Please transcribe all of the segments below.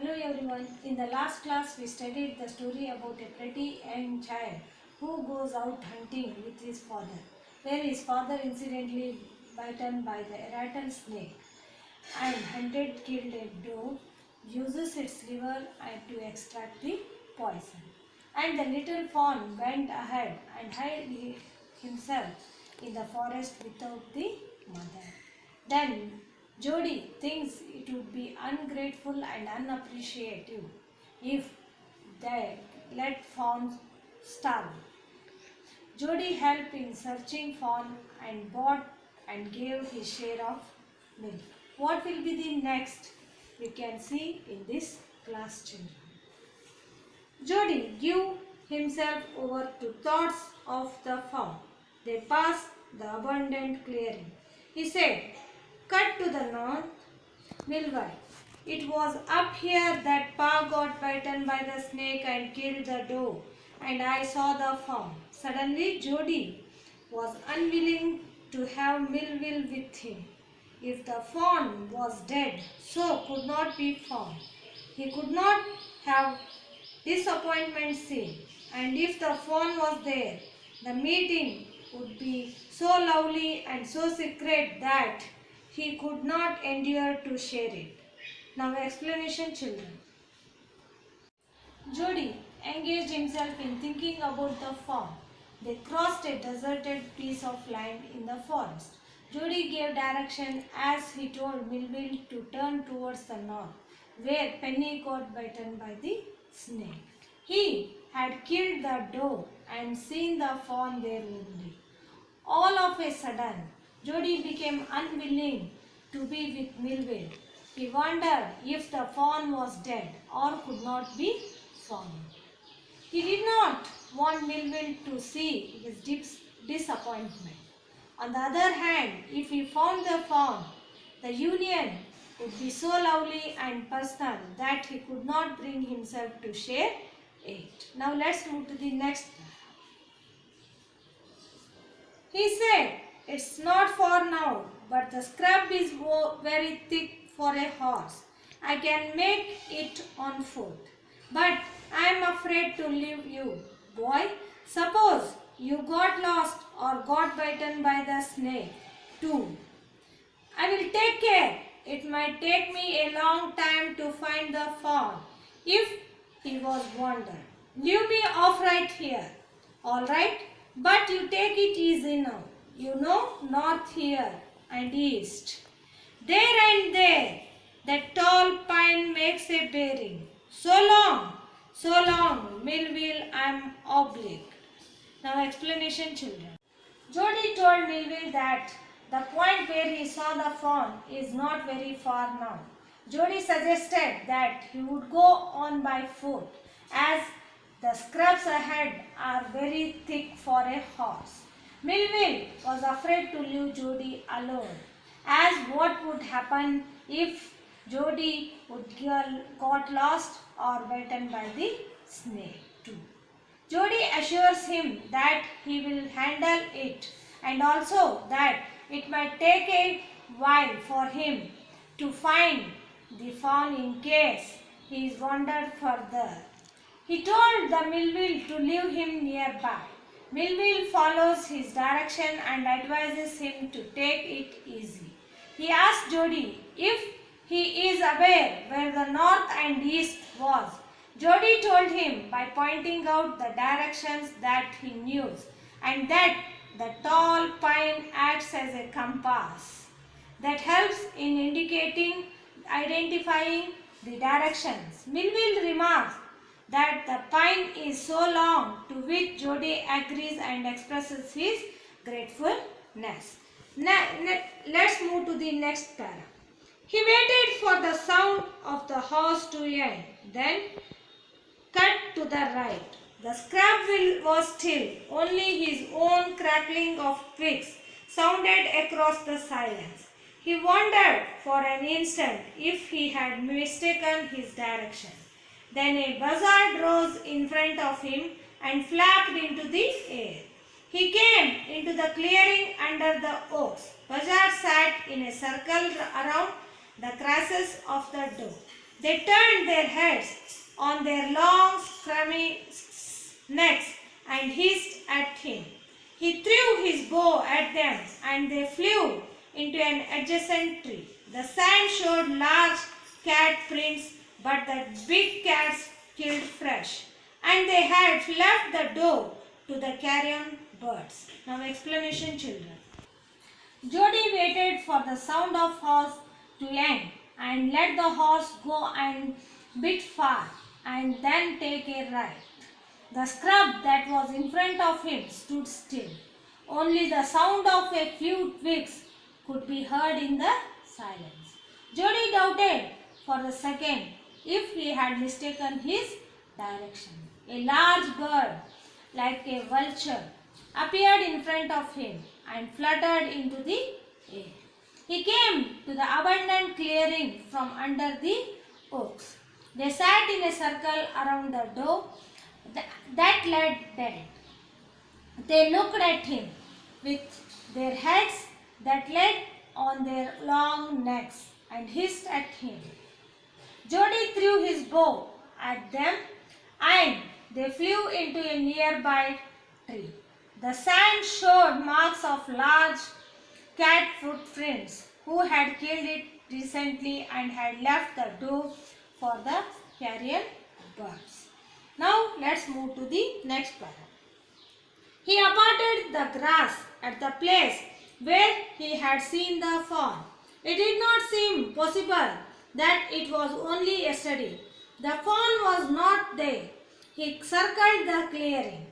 Hello everyone. In the last class we studied the story about a pretty young child who goes out hunting with his father, where his father incidentally bitten by the rattlesnake and hunted killed a doe, uses its liver and to extract the poison. And the little fawn went ahead and hid himself in the forest without the mother. Then Jody thinks it would be ungrateful and unappreciative if they let Fawn starve. Jody helped in searching Fawn and bought and gave his share of milk. What will be the next? We can see in this class, children. Jody gave himself over to thoughts of the farm. They passed the abundant clearing. He said, "Cut to the north, Milway. It was up here that Pa got bitten by the snake and killed the doe, and I saw the farm." Suddenly, Jody was unwilling to have Millville with him. If the fawn was dead, so could not be found. He could not have disappointment seen, and if the fawn was there, the meeting would be so lovely and so secret that he could not endure to share it. Now explanation, children. Jody engaged himself in thinking about the farm. They crossed a deserted piece of land in the forest. Jody gave direction as he told Millville to turn towards the north, where Penny got bitten by the snake. He had killed the doe and seen the fawn there only. All of a sudden, Jody became unwilling to be with Millville. He wondered if the fawn was dead or could not be found. He did not want Millville to see his disappointment. On the other hand, if he found the fawn, the union would be so lovely and personal that he could not bring himself to share it. Now let's move to the next part. He said, "It's not for now, but the scrub is very thick for a horse. I can make it on foot, but I am afraid to leave you, boy. Suppose you got lost or got bitten by the snake too. I will take care. It might take me a long time to find the fawn if he was wandered. Leave me off right here. All right, but you take it easy now. You know, north here and east. There and there, that tall pine makes a bearing. So long, Millville, I am obliged." Now explanation, children. Jody told Millville that the point where he saw the fawn is not very far now. Jody suggested that he would go on by foot, as the scrubs ahead are very thick for a horse. Millville was afraid to leave Jody alone, as what would happen if Jody would got lost or bitten by the snake too. Jody assures him that he will handle it and also that it might take a while for him to find the fawn in case he is wandered further. He told the Millville to leave him nearby. Millville follows his direction and advises him to take it easy. He asked Jody if he is aware where the north and east was. Jody told him by pointing out the directions that he knew and that the tall pine acts as a compass that helps in identifying the directions. Millville remarks that the pine is so long, to which Jody agrees and expresses his gratefulness. Let's move to the next para. He waited for the sound of the horse to end, then cut to the right. The scrub was still, only his own crackling of twigs sounded across the silence. He wondered for an instant if he had mistaken his direction. Then a buzzard rose in front of him and flapped into the air. He came into the clearing under the oaks. Buzzard sat in a circle around the crosses of the door. They turned their heads on their long, scrummy necks and hissed at him. He threw his bow at them and they flew into an adjacent tree. The sand showed large cat prints, but the big cats killed fresh, and they had left the doe to the carrion birds. Now explanation, children. Jody waited for the sound of horse to end and let the horse go and bit far and then take a right. The scrub that was in front of him stood still. Only the sound of a few twigs could be heard in the silence. Jody doubted for a second if he had mistaken his direction. A large bird, like a vulture, appeared in front of him and fluttered into the air. He came to the abundant clearing from under the oaks. They sat in a circle around the door that led dead. They looked at him with their heads that lay on their long necks and hissed at him. Jody threw his bow at them and they flew into a nearby tree. The sand showed marks of large cat footprints who had killed it recently and had left the doe for the carrion birds. Now let's move to the next paragraph. He aparted the grass at the place where he had seen the fawn. It did not seem possible that it was only yesterday. The fawn was not there. He circled the clearing.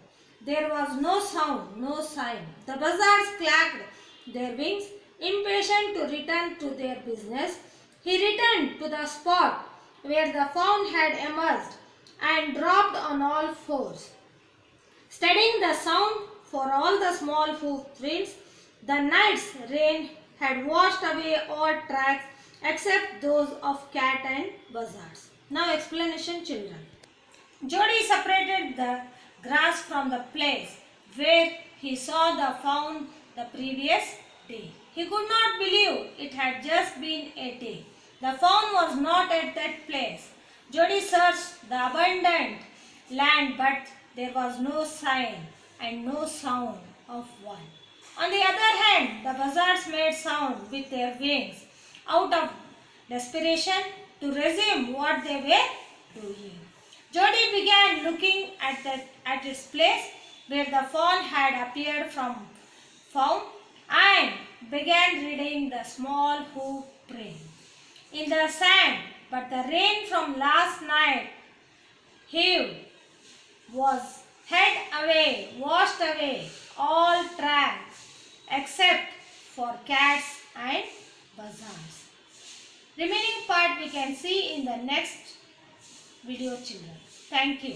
There was no sound, no sign. The buzzards clacked their wings, impatient to return to their business. He returned to the spot where the fawn had emerged and dropped on all fours. Studying the sound for all the small hoof prints, the night's rain had washed away all tracks except those of cat and buzzards. Now explanation, children. Jody separated the grass from the place where he saw the fawn the previous day. He could not believe it had just been a day. The fawn was not at that place. Jody searched the abundant land, but there was no sign and no sound of one. On the other hand, the buzzards made sound with their wings out of desperation to resume what they were doing. Jody began looking at its place where the fawn had appeared from found and began reading the small hoof print in the sand, but the rain from last night washed away all tracks except for cats and buzzards. Remaining part we can see in the next video, children. Thank you.